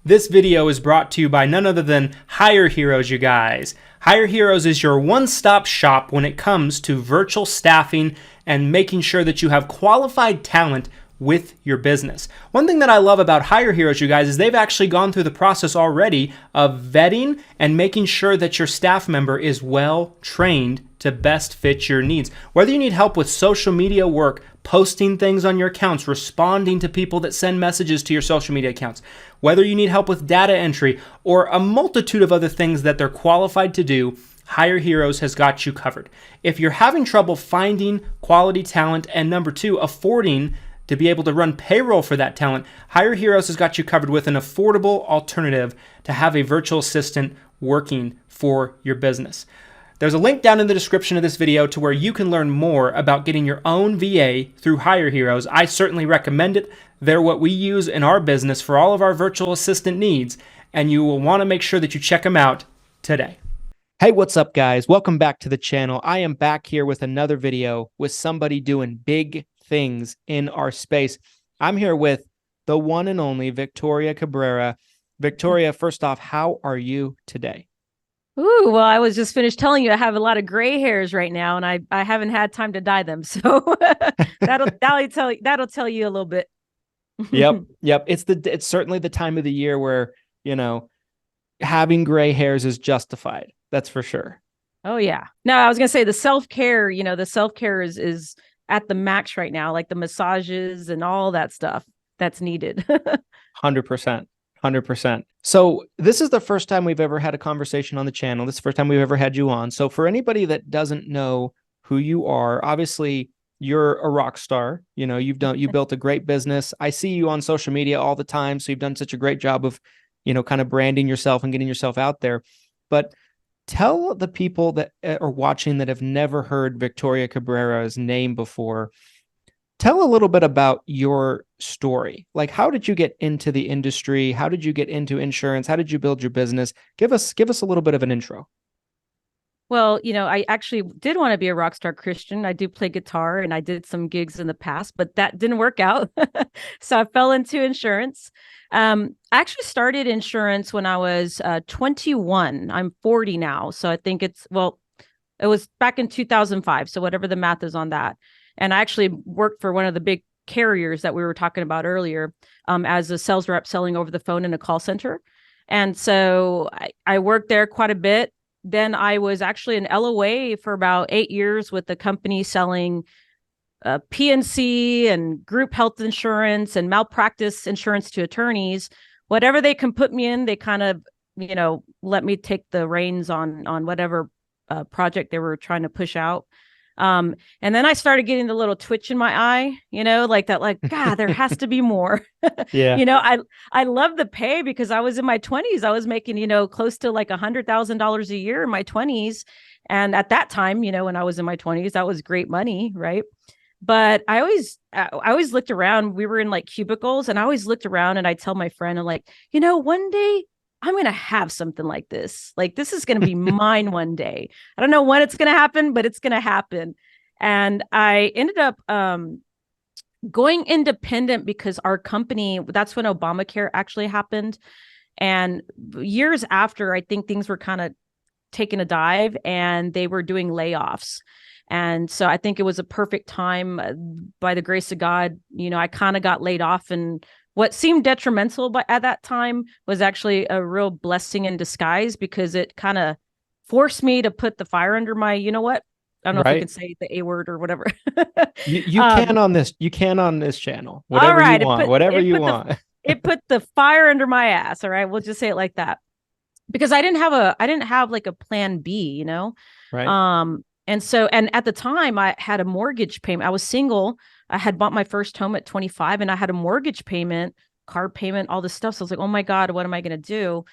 This video is brought to you by none other than Hire Heroes, you guys. Hire Heroes is your one-stop shop when it comes to virtual staffing and making sure that you have qualified talent with your business. One thing that I love about Hire Heroes, you guys, is they've actually gone through the process already of vetting and making sure that your staff member is well trained to best fit your needs. Whether you need help with social media work, posting things on your accounts, responding to people that send messages to your social media accounts, whether you need help with data entry or a multitude of other things that they're qualified to do, Hire Heroes has got you covered. If you're having trouble finding quality talent and number two, affording to be able to run payroll for that talent, Hire Heroes has got you covered with an affordable alternative to have a virtual assistant working for your business. There's a link down in the description of this video to where you can learn more about getting your own VA through Hire Heroes. I certainly recommend it. They're what we use in our business for all of our virtual assistant needs, and you will want to make sure that you check them out today. Hey, what's up, guys? Welcome back to the channel. I am back here with another video with somebody doing big things in our space. I'm here with the one and only Victoria Cabrera. Victoria, first off, how are you today? Ooh, well, I was just finished telling you I have a lot of gray hairs right now, and I haven't had time to dye them. So that'll tell you a little bit. Yep. It's certainly the time of the year where, having gray hairs is justified. That's for sure. Oh yeah. No, I was gonna say the self-care, the self-care is at the max right now, like the massages and all that stuff that's needed. 100%. 100%. So this is the first time we've ever had a conversation on the channel. This is the first time we've ever had you on. So for anybody that doesn't know who you are, obviously you're a rock star. You built a great business. I see you on social media all the time. So you've done such a great job of, kind of branding yourself and getting yourself out there. But tell the people that are watching that have never heard Victoria Cabrera's name before, tell a little bit about your story. Like, how did you get into the industry? How did you get into insurance? How did you build your business? Give us a little bit of an intro. Well, I actually did want to be a rock star, Christian. I do play guitar and I did some gigs in the past, but that didn't work out. So I fell into insurance. I actually started insurance when I was 21. I'm 40 now. So I think it was back in 2005. So whatever the math is on that. And I actually worked for one of the big carriers that we were talking about earlier, as a sales rep selling over the phone in a call center. And so I worked there quite a bit. Then I was actually an LOA for about 8 years with the company selling PNC and group health insurance and malpractice insurance to attorneys. Whatever they can put me in, they kind of, let me take the reins on whatever project they were trying to push out. And then I started getting the little twitch in my eye, God, there has to be more. Yeah. I love the pay because I was in my 20s. I was making, close to like $100,000 a year in my 20s. And at that time, when I was in my 20s, that was great money. Right. But I always looked around. We were in like cubicles and I always looked around and I tell my friend, I'm like, one day I'm going to have something like this. Like, this is going to be mine one day. I don't know when it's going to happen, but it's going to happen. And I ended up going independent because our company, that's when Obamacare actually happened. And years after, I think things were kind of taking a dive and they were doing layoffs. And so I think it was a perfect time, by the grace of God, I kind of got laid off, and what seemed detrimental at that time was actually a real blessing in disguise because it kind of forced me to put the fire under my, I don't know if I can say the A word or whatever. You can on this. You can on this channel. Whatever all right, you want. Whatever you want. It put the fire under my ass. All right, we'll just say it like that, because I didn't have like a plan B, Right. And at the time I had a mortgage payment. I was single. I had bought my first home at 25 and I had a mortgage payment, car payment, all this stuff. So I was like, oh my God, what am I going to do?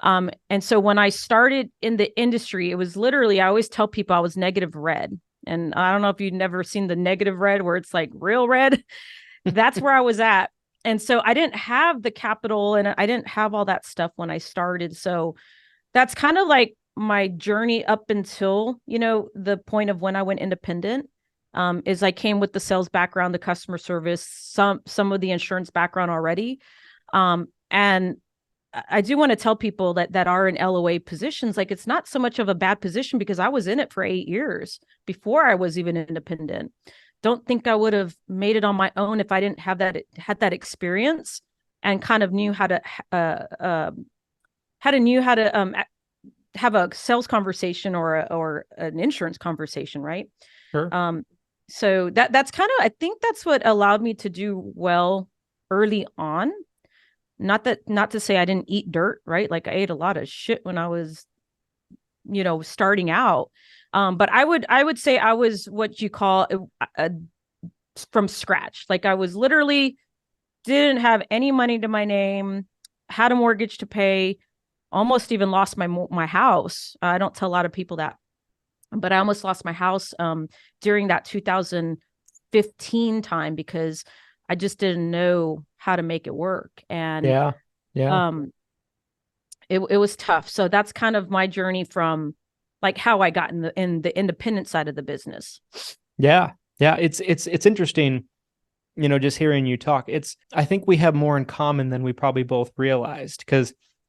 And so when I started in the industry, it was literally, I always tell people I was negative red. And I don't know if you've never seen the negative red where it's like real red. That's where I was at. And so I didn't have the capital and I didn't have all that stuff when I started. So that's kind of like my journey up until, the point of when I went independent. Is I came with the sales background, the customer service, some of the insurance background already. And I do want to tell people that are in LOA positions, like it's not so much of a bad position because I was in it for 8 years before I was even independent. Don't think I would have made it on my own if I didn't have had that experience and kind of knew how to have a sales conversation or an insurance conversation, right? Sure. So that's kind of, I think that's what allowed me to do well early on. Not to say I didn't eat dirt, right? Like I ate a lot of shit when I was, starting out. But I would say I was what you call from scratch. Like I was literally didn't have any money to my name, had a mortgage to pay, almost even lost my house. I don't tell a lot of people that, but I almost lost my house during that 2015 time because I just didn't know how to make it work. And Yeah. It was tough. So that's kind of my journey from like how I got in the independent side of the business. Yeah. It's interesting, just hearing you talk. I think we have more in common than we probably both realized.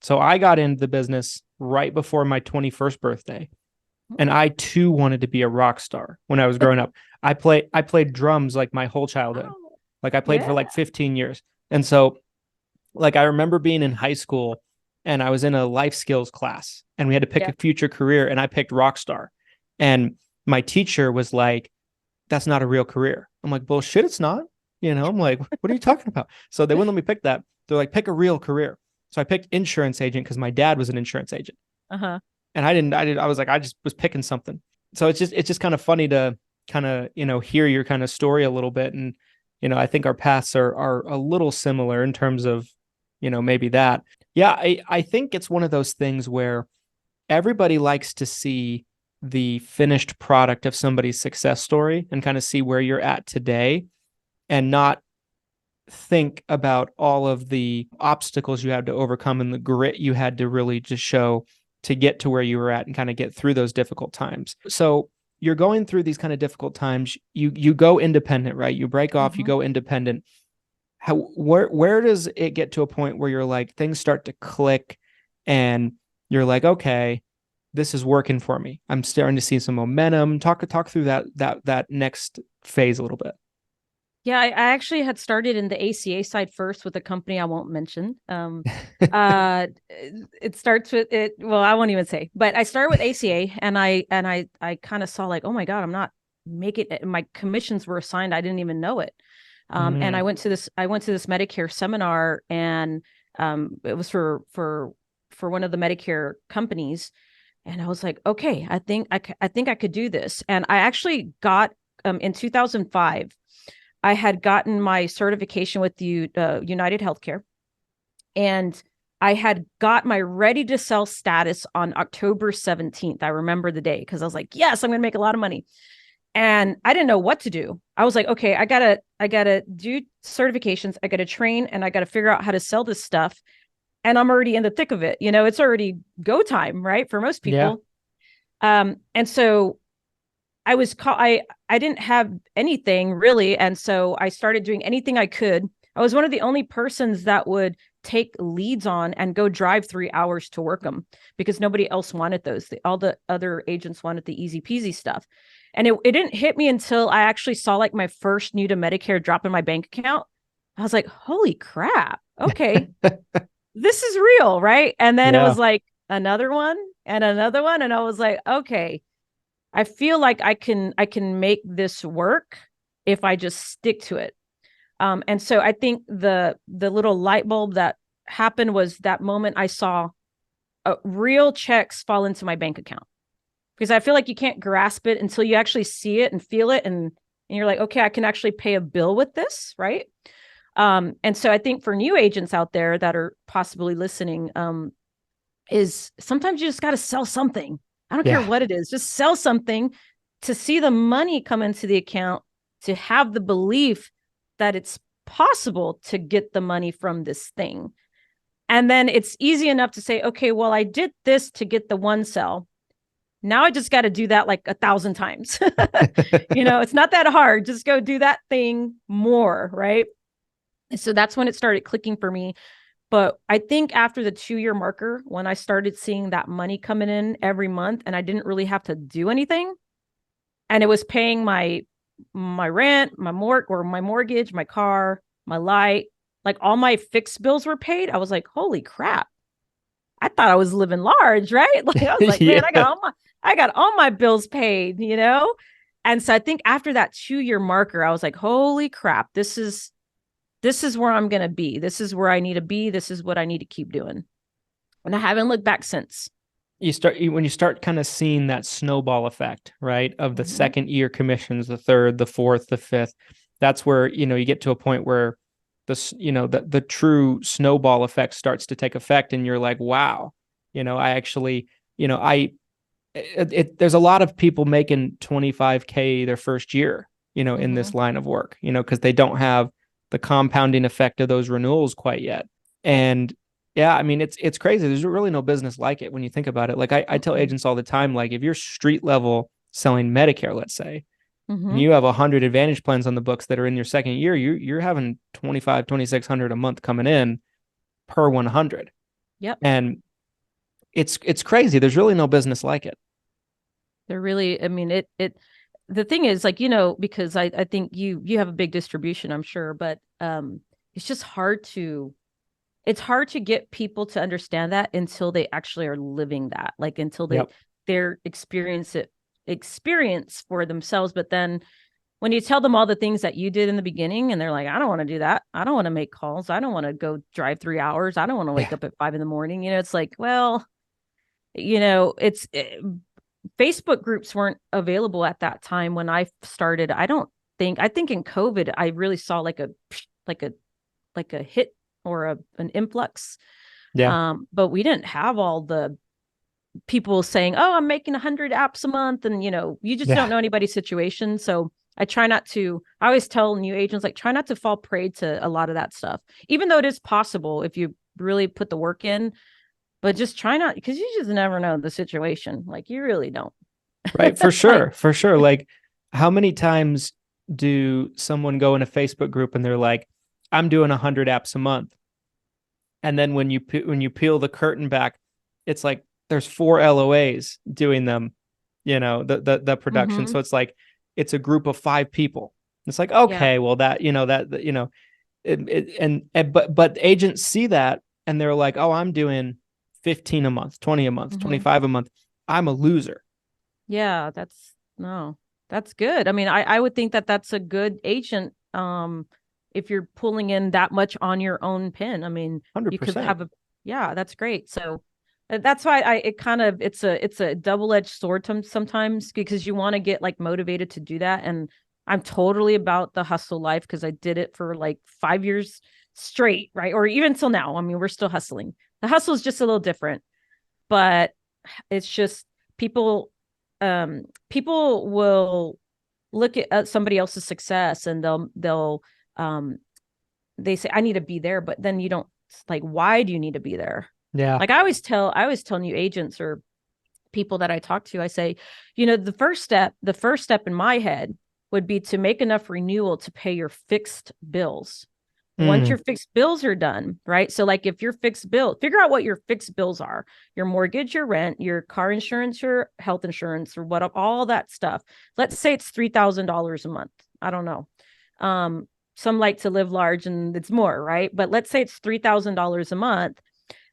So I got into the business right before my 21st birthday. And I too wanted to be a rock star when I was growing up. I played drums like my whole childhood. Like I played for like 15 years. And so like I remember being in high school and I was in a life skills class and we had to pick a future career and I picked rock star. And my teacher was like, that's not a real career. I'm like, bullshit, it's not. I'm like, what are you talking about? So they wouldn't let me pick that. They're like, pick a real career. So I picked insurance agent because my dad was an insurance agent. Uh-huh. And I was like, I just was picking something. So it's just kind of funny to kind of, hear your kind of story a little bit. And, I think our paths are a little similar in terms of, maybe that. Yeah. I think it's one of those things where everybody likes to see the finished product of somebody's success story and kind of see where you're at today and not think about all of the obstacles you had to overcome and the grit you had to really just show to get to where you were at and kind of get through those difficult times. So you're going through these kind of difficult times. You go independent, right? You break off, you go independent. Where does it get to a point where you're like, things start to click and you're like, okay, this is working for me. I'm starting to see some momentum. Talk through that next phase a little bit. Yeah, I actually had started in the ACA side first with a company I won't mention. It starts with it. Well, I won't even say, but I started with ACA and I kind of saw like, oh my God, I'm not making it. My commissions were assigned. I didn't even know it. And I went to this Medicare seminar and it was for one of the Medicare companies. And I was like, okay, I think I could do this. And I actually got in 2005, I had gotten my certification with United Healthcare, and I had got my ready to sell status on October 17th. I remember the day because I was like, yes, I'm going to make a lot of money. And I didn't know what to do. I was like, okay, I gotta do certifications. I gotta train and I gotta figure out how to sell this stuff. And I'm already in the thick of it. It's already go time, right? For most people. Yeah. And so I didn't have anything really. And so I started doing anything I could. I was one of the only persons that would take leads on and go drive 3 hours to work them because nobody else wanted those. All the other agents wanted the easy peasy stuff. And it didn't hit me until I actually saw like my first new to Medicare drop in my bank account. I was like, holy crap. Okay. This is real. Right. And then it was like another one and another one. And I was like, okay, I feel like I can make this work if I just stick to it. And so I think the little light bulb that happened was that moment I saw real checks fall into my bank account, because I feel like you can't grasp it until you actually see it and feel it. And you're like, okay, I can actually pay a bill with this. Right. And so I think for new agents out there that are possibly listening, is sometimes you just got to sell something. I don't care what it is, just sell something to see the money come into the account, to have the belief that it's possible to get the money from this thing. And then it's easy enough to say, okay, well, I did this to get the one sell. Now I just got to do that like 1,000 times. It's not that hard. Just go do that thing more. Right. And so that's when it started clicking for me. But I think after the 2-year marker, when I started seeing that money coming in every month and I didn't really have to do anything, and it was paying my rent, my mortgage, my car, my light, like all my fixed bills were paid. I was like, holy crap. I thought I was living large, right? Like I was like, Yeah. man, I got all my bills paid, you know? And so I think after that 2-year marker, I was like, holy crap, this is where I'm going to be. This is where I need to be. This is what I need to keep doing. And I haven't looked back since. When you start kind of seeing that snowball effect, right? Of the second year commissions, the third, the fourth, the fifth, that's where, you get to a point where the true snowball effect starts to take effect. And you're like, wow, I actually, there's a lot of people making 25K their first year, in this line of work, because they don't have the compounding effect of those renewals quite yet. And yeah, I mean, it's crazy. There's really no business like it when you think about it. Like I tell agents all the time, like if you're street level selling Medicare, let's say, and you have 100 Advantage plans on the books that are in your second year, you're having 2,600 a month coming in per 100. Yep. And it's crazy. There's really no business like it. There really, I mean, the thing is like, because I think you have a big distribution, I'm sure, but it's just hard to get people to understand that until they actually are living that, like until they're experience for themselves. But then when you tell them all the things that you did in the beginning and they're like, I don't want to do that. I don't want to make calls. I don't want to go drive 3 hours. I don't want to wake up at 5 a.m. It's like, well, Facebook groups weren't available at that time when I started. I think in COVID, I really saw like a hit or an influx. Yeah. But we didn't have all the people saying, oh, I'm making 100 apps a month. And, you just don't know anybody's situation. So I always tell new agents, like, try not to fall prey to a lot of that stuff, even though it is possible if you really put the work in, but just try not, because you just never know the situation. Like you really don't. Right. For sure. For sure. Like how many times do someone go in a Facebook group and they're like, I'm doing 100 apps a month. And then when you peel the curtain back, it's like, there's 4 LOAs doing them, the production. So it's like, it's a group of 5 people. It's like, okay, well but agents see that and they're like, oh, I'm doing 15 a month, 20 a month, 25 a month. I'm a loser. Yeah, that's good. I mean, I would think that that's a good agent. If you're pulling in that much on your own pin, I mean, 100%. you could have that's great. So that's why it's a double-edged sword sometimes, because you want to get like motivated to do that. And I'm totally about the hustle life because I did it for like 5 years straight, right? Or even till now. I mean, we're still hustling. The hustle is just a little different, but it's just people will look at somebody else's success and they say, I need to be there, but then you don't, like, why do you need to be there? Yeah. Like I always tell new agents or people that I talk to, I say, the first step in my head would be to make enough renewal to pay your fixed bills. Once your fixed bills are done, right? So like if your fixed bill, figure out what your fixed bills are, your mortgage, your rent, your car insurance, your health insurance, or all that stuff. Let's say it's $3,000 a month. I don't know. Some like to live large and it's more, right? But let's say it's $3,000 a month.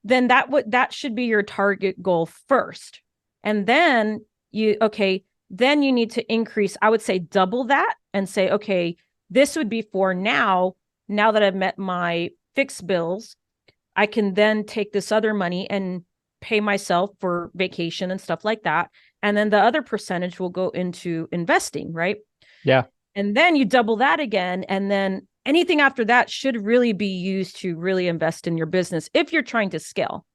Then that should be your target goal first. And then you need to increase, I would say double that and say, okay, this would be for now that I've met my fixed bills, I can then take this other money and pay myself for vacation and stuff like that. And then the other percentage will go into investing, right? Yeah. And then you double that again. And then anything after that should really be used to really invest in your business if you're trying to scale.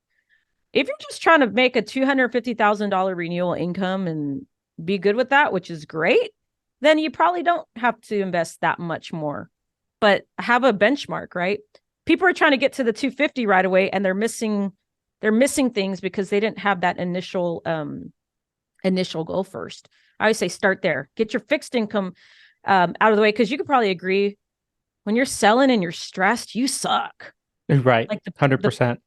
If you're just trying to make a $250,000 renewal income and be good with that, which is great, then you probably don't have to invest that much more. But have a benchmark, right? People are trying to get to the 250 right away, and they're missing things because they didn't have that initial goal first. I always say start there. Get your fixed income out of the way, because you could probably agree when you're selling and you're stressed, you suck. Right. Like 100%.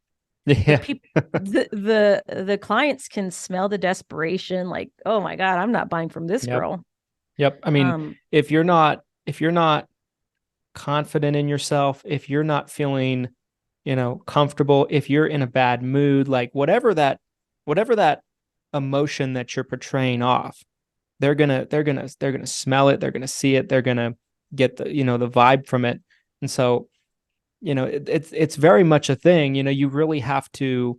the Yeah. people, the clients can smell the desperation. Like, oh my God, I'm not buying from this Yep. girl. Yep. I mean, Um, if you're not confident in yourself, if you're not feeling, comfortable, if you're in a bad mood, like whatever that emotion that you're portraying off, they're gonna smell it, they're gonna see it, they're gonna get the vibe from it. And so, it's very much a thing. You really have to,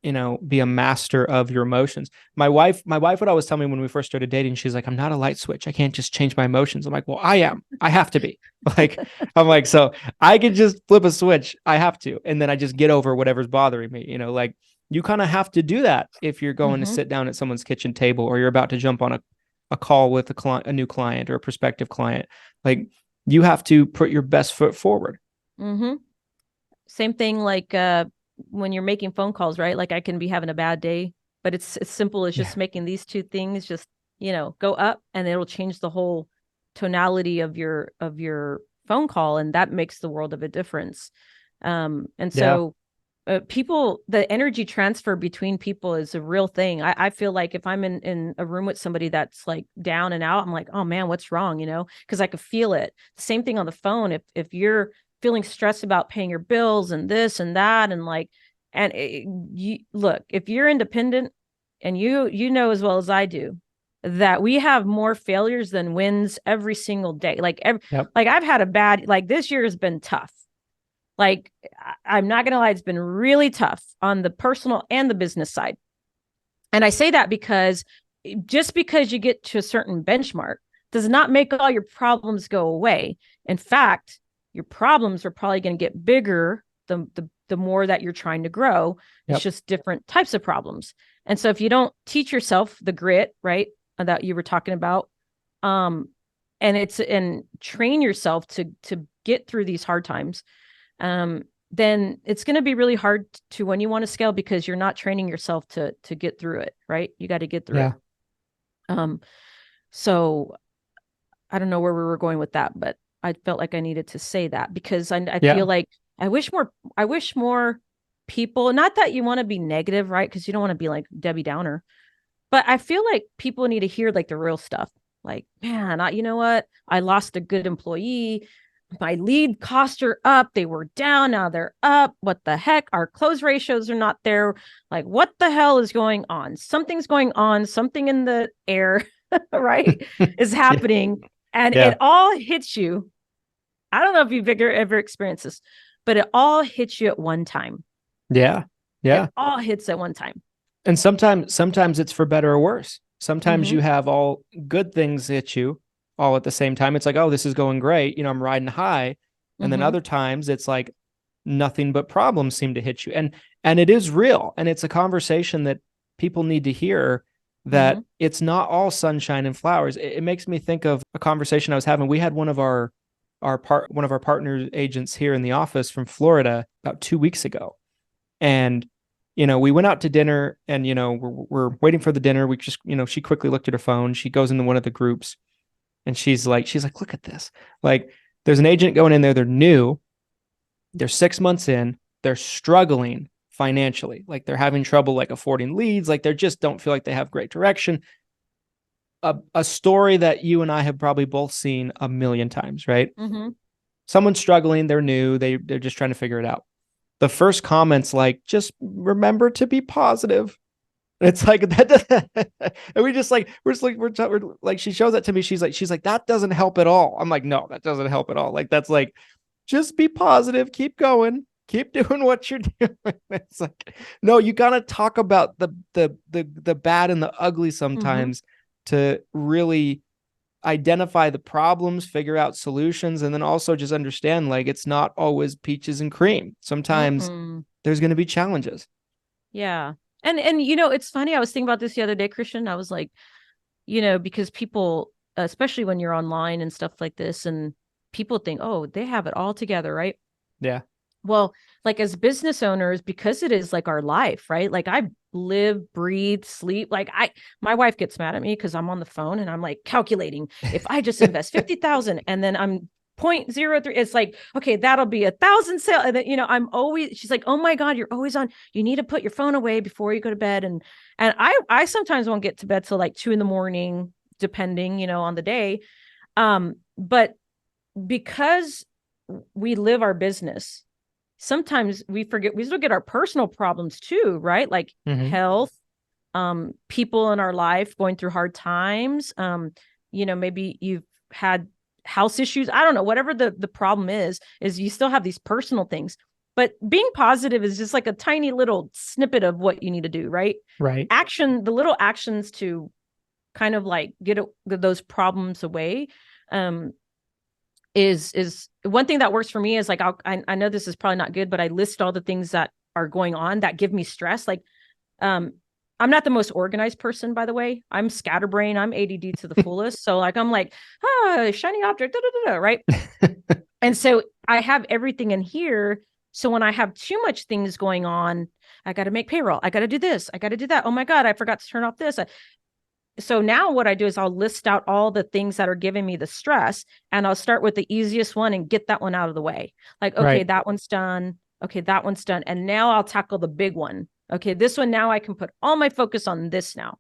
be a master of your emotions. My wife would always tell me when we first started dating, she's like, I'm not a light switch. I can't just change my emotions. I'm like, well, I am. I have to be. Like, I'm like, so I could just flip a switch. I have to. And then I just get over whatever's bothering me. Like you kind of have to do that if you're going to mhm, sit down at someone's kitchen table or you're about to jump on a call with a new client or a prospective client. Like you have to put your best foot forward. mhm. Same thing like when you're making phone calls, right? Like I can be having a bad day, but it's as simple as Yeah. just making these two things just, go up and it'll change the whole tonality of your phone call, and that makes the world of a difference. And Yeah. so the energy transfer between people is a real thing. I feel like if I'm in a room with somebody that's like down and out, I'm like, oh man, what's wrong? Because I could feel it. Same thing on the phone. If you're feeling stressed about paying your bills and this and that, and like, look, if you're independent and you know as well as I do that we have more failures than wins every single day. Yep. Like I've had like this year has been tough. Like, I'm not going to lie, it's been really tough on the personal and the business side. And I say that because just because you get to a certain benchmark does not make all your problems go away. In fact, your problems are probably going to get bigger the more that you're trying to grow. It's Yep. just different types of problems. And so if you don't teach yourself the grit, right, that you were talking about, and train yourself to get through these hard times, then it's going to be really hard to when you want to scale because you're not training yourself to get through it, right? You got to get through Yeah. it. So I don't know where we were going with that, but I felt like I needed to say that because I Yeah. feel like I wish more people, not that you want to be negative, right? Because you don't want to be like Debbie Downer, but I feel like people need to hear like the real stuff. Like, man, you know what? I lost a good employee. My lead costs are up. They were down. Now they're up. What the heck? Our close ratios are not there. Like, what the hell is going on? Something's going on. Something in the air, right, is Yeah. happening. And Yeah. it all hits you. I don't know if you've ever experienced this, but it all hits you at one time. Yeah. It Yeah. all hits at one time. And sometimes it's for better or worse. Sometimes Mm-hmm. you have all good things hit you all at the same time. It's like, oh, this is going great. I'm riding high. And then Mm-hmm. other times it's like nothing but problems seem to hit you. And it is real. And it's a conversation that people need to hear, Mm-hmm. that it's not all sunshine and flowers. It makes me think of a conversation I was having. We had one of our partner agents here in the office from Florida about 2 weeks ago. And we went out to dinner and, we're waiting for the dinner. We just, she quickly looked at her phone. She goes into one of the groups and she's like, look at this. Like there's an agent going in there. They're new. They're 6 months in. They're struggling financially. Like they're having trouble, like affording leads. Like they just don't feel like they have great direction. A story that you and I have probably both seen a million times, right? Mm-hmm. Someone's struggling. They're new. They're just trying to figure it out. The first comment's like, just remember to be positive. It's like that, and we're like, she shows that to me. She's like, that doesn't help at all. I'm like, no, that doesn't help at all. Like, that's like, just be positive, keep going, keep doing what you're doing. It's like, no, you gotta talk about the bad and the ugly Mm-hmm. sometimes to really identify the problems, figure out solutions, and then also just understand like it's not always peaches and cream. Sometimes Mm-mm. there's going to be challenges. Yeah. And it's funny. I was thinking about this the other day, Christian. I was like, because people, especially when you're online and stuff like this, and people think, oh, they have it all together, right? Yeah. Well, like as business owners, because it is like our life, right? Like I live, breathe, sleep. Like my wife gets mad at me because I'm on the phone and I'm like calculating if I just invest 50,000 and then I'm 0.03. It's like, okay, that'll be 1,000 sale. And then, I'm always, she's like, oh my God, you're always on. You need to put your phone away before you go to bed. And I sometimes won't get to bed till like 2 a.m, depending, on the day. But because we live our business, sometimes we forget, we still get our personal problems too, right? Like health, people in our life going through hard times. Maybe you've had house issues. I don't know, whatever the problem is you still have these personal things, but being positive is just like a tiny little snippet of what you need to do, right? Right. The little actions to kind of like get those problems away. Is one thing that works for me is like, I know this is probably not good, but I list all the things that are going on that give me stress. Like, I'm not the most organized person, by the way. I'm scatterbrain. I'm ADD to the fullest. So like, I'm like, shiny object, right? And so I have everything in here. So when I have too much things going on, I got to make payroll. I got to do this. I got to do that. Oh my God, I forgot to turn off this. So now what I do is I'll list out all the things that are giving me the stress, and I'll start with the easiest one and get that one out of the way. Like, okay, Right. that one's done. Okay, that one's done. And now I'll tackle the big one. Okay, this one, now I can put all my focus on this now.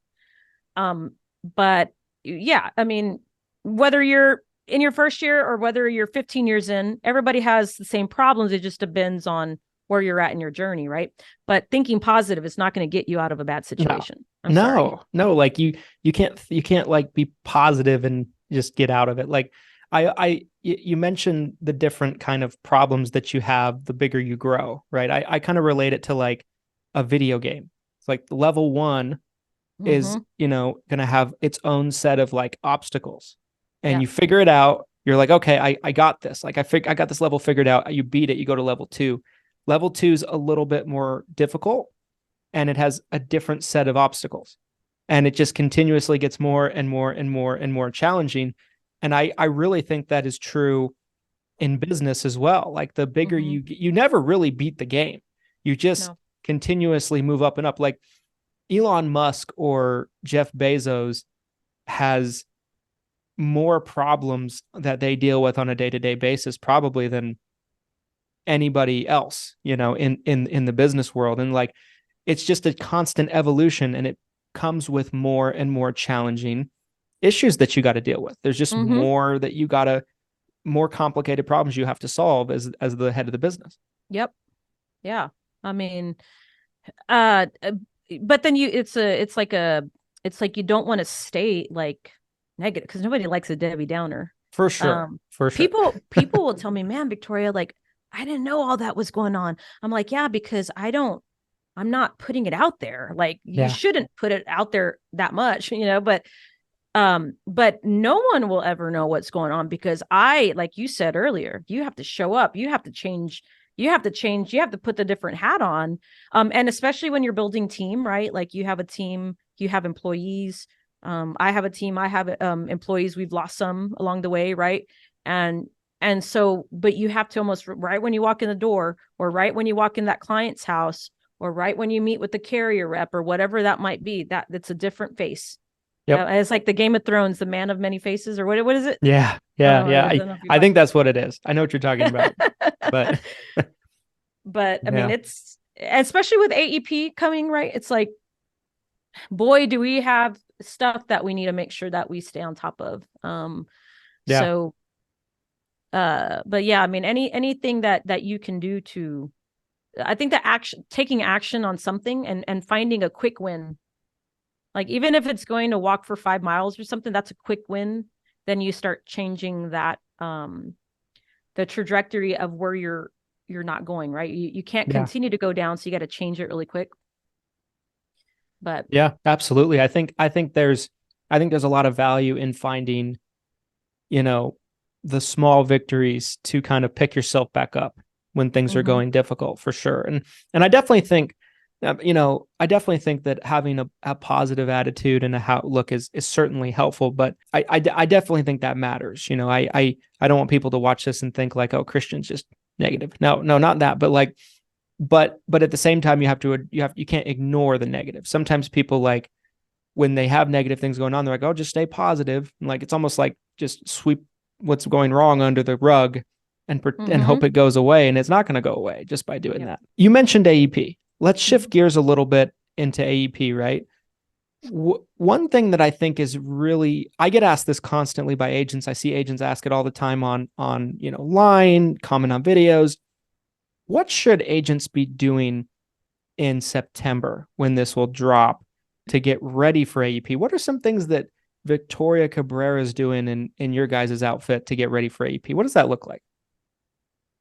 But yeah, I mean, whether you're in your first year or whether you're 15 years in, everybody has the same problems. It just depends on where you're at in your journey, right? But thinking positive is not going to get you out of a bad situation. No, like you can't like be positive and just get out of it. Like you mentioned the different kind of problems that you have the bigger you grow, right? I kind of relate it to like a video game. It's like level 1 is, going to have its own set of like obstacles, and you figure it out. You're like, okay, I got this. Like I got this level figured out. You beat it. You go to level 2. Level 2 is a little bit more difficult, and it has a different set of obstacles, and it just continuously gets more and more and more and more challenging. And I really think that is true in business as well. Like the bigger you never really beat the game. You just continuously move up and up. Like Elon Musk or Jeff Bezos has more problems that they deal with on a day-to-day basis probably than anybody else, in the business world. And like, it's just a constant evolution, and it comes with more and more challenging issues that you got to deal with. There's just more that you got to, more complicated problems you have to solve as the head of the business. Yep. Yeah. I mean, but then it's like you don't want to stay like negative, because nobody likes a Debbie Downer. For sure. For sure. People will tell me, man, Victoria, like, I didn't know all that was going on. I'm like, yeah, because I'm not putting it out there. Like you shouldn't put it out there that much, but no one will ever know what's going on, because like you said earlier, you have to show up, you have to change, you have to put the different hat on. And especially when you're building team, right? Like you have a team, you have employees. I have a team, I have employees. We've lost some along the way. Right. And so, but you have to almost right when you walk in the door, or right when you walk in that client's house, or right when you meet with the carrier rep or whatever that might be, that's a different face. Yep. It's like the Game of Thrones, the man of many faces, or what is it? Yeah. I think that's what it is. I know what you're talking about, but I mean, it's especially with AEP coming, right? It's like, boy, do we have stuff that we need to make sure that we stay on top of. So, but yeah, I mean, anything that you can do to, I think that taking action on something and finding a quick win, like even if it's going to walk for 5 miles or something, that's a quick win. Then you start changing that, the trajectory of where you're not going, right? You can't continue to go down. So you got to change it really quick. But yeah, absolutely. I think there's a lot of value in finding, the small victories to kind of pick yourself back up when things are going difficult, for sure. And I definitely think, that having a positive attitude and a outlook is certainly helpful, but I definitely think that matters. I don't want people to watch this and think like, oh, Christian's just negative. No, not that, but like, but at the same time, you can't ignore the negative. Sometimes people, like, when they have negative things going on, they're like, oh, just stay positive. And like, it's almost like just sweep what's going wrong under the rug and hope it goes away. And it's not going to go away just by doing that. You mentioned AEP. Let's shift gears a little bit into AEP, right? One thing that I think is really, I get asked this constantly by agents. I see agents ask it all the time on line, comment on videos. What should agents be doing in September when this will drop to get ready for AEP? What are some things that Victoria Cabrera is doing in your guys' outfit to get ready for AEP? What does that look like?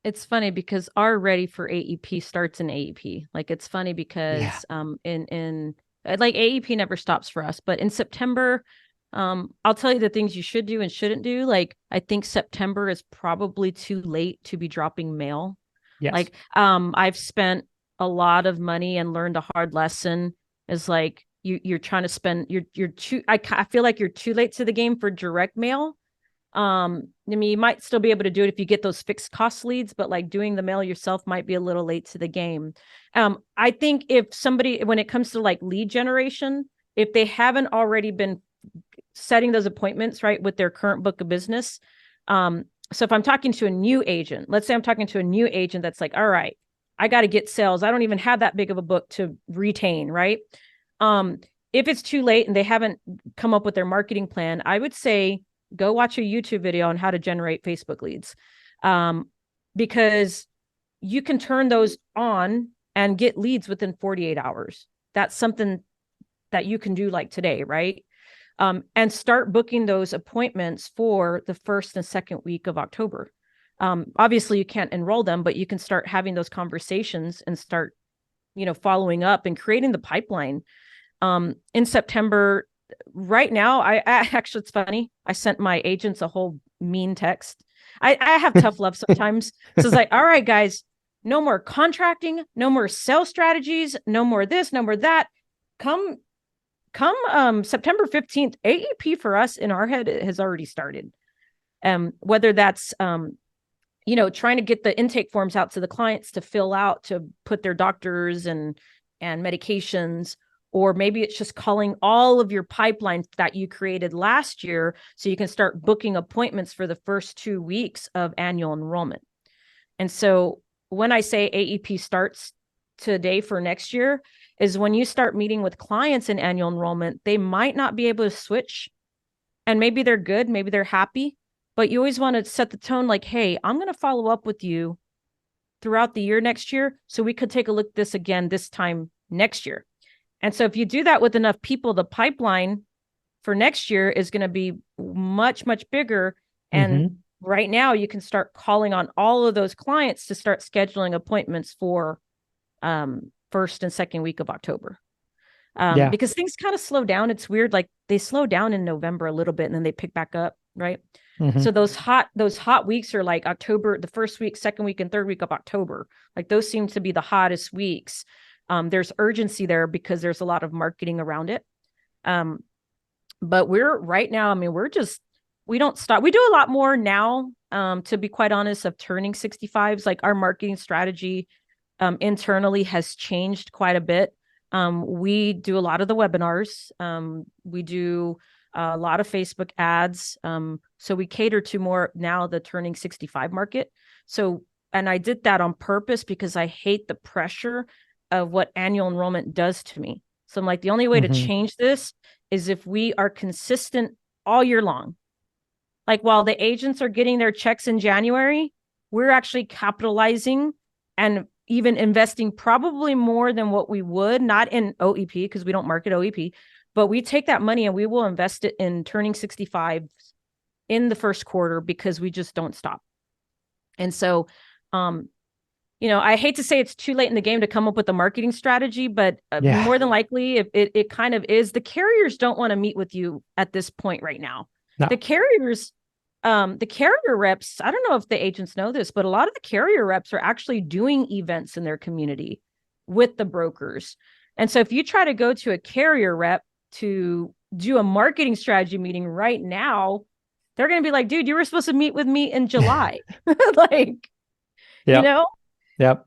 It's funny because our ready for AEP starts in AEP. Like, it's funny because in like AEP never stops for us, but in September, I'll tell you the things you should do and shouldn't do. Like, I think September is probably too late to be dropping mail. Yes. Like, I've spent a lot of money and learned a hard lesson. Is like, you're trying to spend, you're too, I feel like you're too late to the game for direct mail. I mean, you might still be able to do it if you get those fixed cost leads, but like doing the mail yourself might be a little late to the game. I think if somebody, when it comes to like lead generation, if they haven't already been setting those appointments, right, with their current book of business. So if I'm talking to a new agent, let's say I'm talking to a new agent that's like, all right, I got to get sales. I don't even have that big of a book to retain, right? If it's too late and they haven't come up with their marketing plan, I would say, go watch a YouTube video on how to generate Facebook leads, because you can turn those on and get leads within 48 hours. That's something that you can do like today, right? And start booking those appointments for the first and second week of October. Obviously, you can't enroll them, but you can start having those conversations and start, following up and creating the pipeline. In September, right now, I actually, it's funny. I sent my agents a whole mean text. I have tough love sometimes. So it's like, all right, guys, no more contracting, no more sales strategies, no more this, no more that. Come September 15th, AEP for us in our head has already started. Whether that's, trying to get the intake forms out to the clients to fill out, to put their doctors and medications, or maybe it's just calling all of your pipeline that you created last year so you can start booking appointments for the first 2 weeks of annual enrollment. And so when I say AEP starts today for next year, is when you start meeting with clients in annual enrollment, they might not be able to switch, and maybe they're good, maybe they're happy, but you always want to set the tone like, hey, I'm going to follow up with you throughout the year next year, so we could take a look at this again this time next year. And so if you do that with enough people, the pipeline for next year is going to be much, much bigger. And right now you can start calling on all of those clients to start scheduling appointments for first and second week of October. Because things kind of slow down. It's weird. Like, they slow down in November a little bit and then they pick back up. Right. So those hot weeks are like October, the first week, second week, and third week of October. Like, those seem to be the hottest weeks. There's urgency there because there's a lot of marketing around it. But we're right now, I mean, we don't stop. We do a lot more now, to be quite honest, of turning 65s. Like, our marketing strategy internally has changed quite a bit. We do a lot of the webinars. We do a lot of Facebook ads. So we cater to more now the turning 65 market. So, and I did that on purpose because I hate the pressure of what annual enrollment does to me. So I'm like, the only way to change this is if we are consistent all year long. Like, while the agents are getting their checks in January, we're actually capitalizing and even investing probably more than what we would, not in OEP, because we don't market OEP, but we take that money and we will invest it in turning 65 in the first quarter, because we just don't stop. And so, I hate to say it's too late in the game to come up with a marketing strategy, but more than likely it kind of is. The carriers don't want to meet with you at this point right now. No. The carrier reps, I don't know if the agents know this, but a lot of the carrier reps are actually doing events in their community with the brokers. And so if you try to go to a carrier rep to do a marketing strategy meeting right now, they're going to be like, dude, you were supposed to meet with me in July. Like, Yep.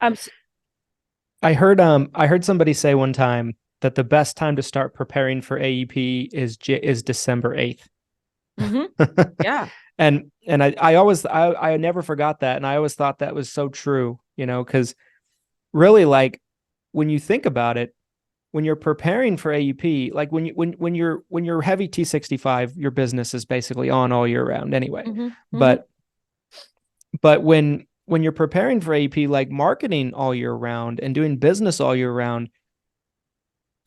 I heard somebody say one time that the best time to start preparing for AEP is December 8th. Yeah. And I never forgot that. And I always thought that was so true, because really, like, when you think about it, when you're preparing for AUP, like when you're heavy T65, your business is basically on all year round anyway. But when you're preparing for AUP, like marketing all year round and doing business all year round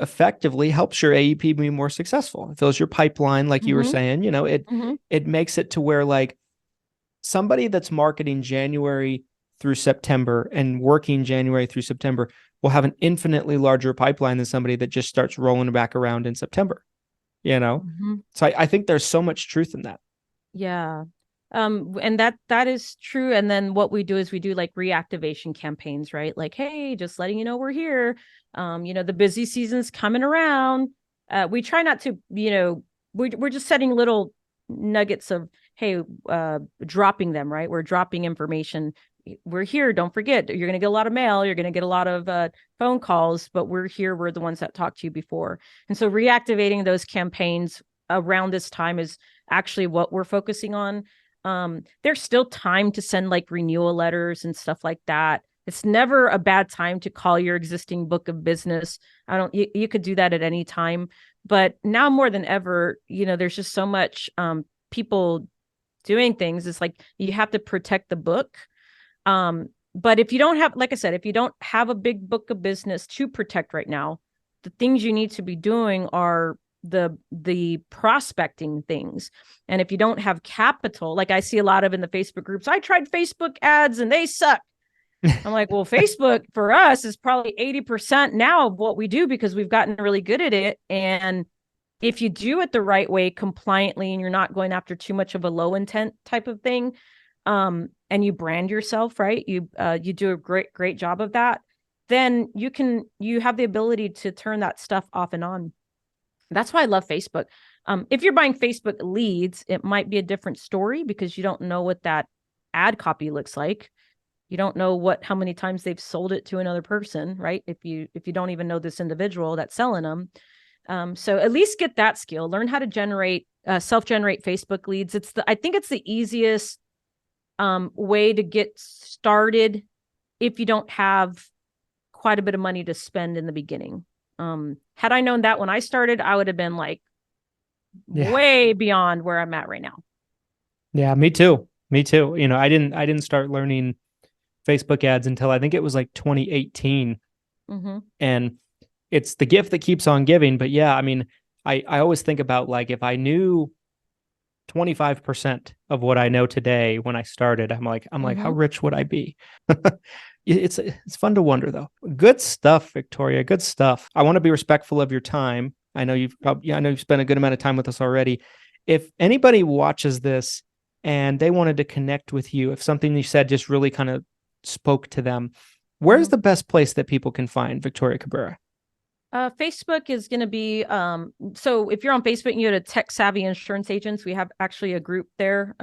effectively helps your AUP be more successful. It fills your pipeline, like you were saying, it makes it to where, like, somebody that's marketing January through September and working January through September will have an infinitely larger pipeline than somebody that just starts rolling back around in September, So I think there's so much truth in that. Yeah. And that is true. And then what we do is we do like reactivation campaigns, right? Like, hey, just letting you know we're here. The busy season's coming around. We try not to, we're just setting little nuggets of, hey, dropping them, right? We're dropping information. We're here. Don't forget, you're going to get a lot of mail. You're going to get a lot of phone calls, but we're here. We're the ones that talked to you before. And so reactivating those campaigns around this time is actually what we're focusing on. There's still time to send like renewal letters and stuff like that. It's never a bad time to call your existing book of business. You could do that at any time, but now more than ever, there's just so much people doing things. It's like you have to protect the book. But if you don't have, like I said, if you don't have a big book of business to protect right now, the things you need to be doing are the prospecting things. And if you don't have capital, like I see a lot of in the Facebook groups, I tried Facebook ads and they suck. I'm like, well, Facebook for us is probably 80% now of what we do because we've gotten really good at it. And if you do it the right way, compliantly, and you're not going after too much of a low intent type of thing, and you brand yourself, right? You do a great job of that. Then you have the ability to turn that stuff off and on. That's why I love Facebook. If you're buying Facebook leads, it might be a different story because you don't know what that ad copy looks like. You don't know how many times they've sold it to another person, right? If you don't even know this individual that's selling them. So at least get that skill. Learn how to self-generate Facebook leads. I think it's the easiest way to get started if you don't have quite a bit of money to spend in the beginning. Had I known that when I started, I would have been like way beyond where I'm at right now. Yeah, me too. I didn't start learning Facebook ads until I think it was like 2018. And it's the gift that keeps on giving. But yeah, I mean, I always think about, like, if I knew 25% of what I know today when I started, I'm like, how rich would I be? It's fun to wonder, though. Good stuff, Victoria. Good stuff. I want to be respectful of your time. I know you've spent a good amount of time with us already. If anybody watches this and they wanted to connect with you, if something you said just really kind of spoke to them, where's the best place that people can find Victoria Cabrera? Facebook is going to be, so if you're on Facebook and you go to Tech Savvy Insurance Agents, we have actually a group there.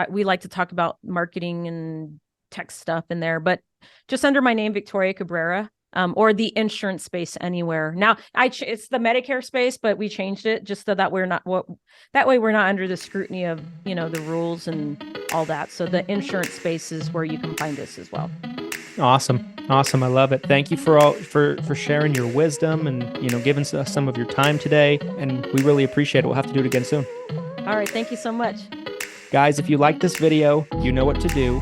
We like to talk about marketing and tech stuff in there, but just under my name, Victoria Cabrera, or the insurance space anywhere. Now it's the Medicare space, but we changed it just so that that way we're not under the scrutiny of, the rules and all that. So the insurance space is where you can find us as well. Awesome. I love it. Thank you for sharing your wisdom and, giving us some of your time today. And we really appreciate it. We'll have to do it again soon. All right. Thank you so much. Guys, if you like this video, you know what to do.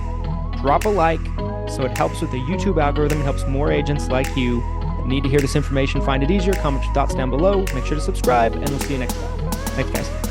Drop a like so it helps with the YouTube algorithm. It helps more agents like you that need to hear this information find it easier. Comment your thoughts down below. Make sure to subscribe, and we'll see you next time. Thanks, guys.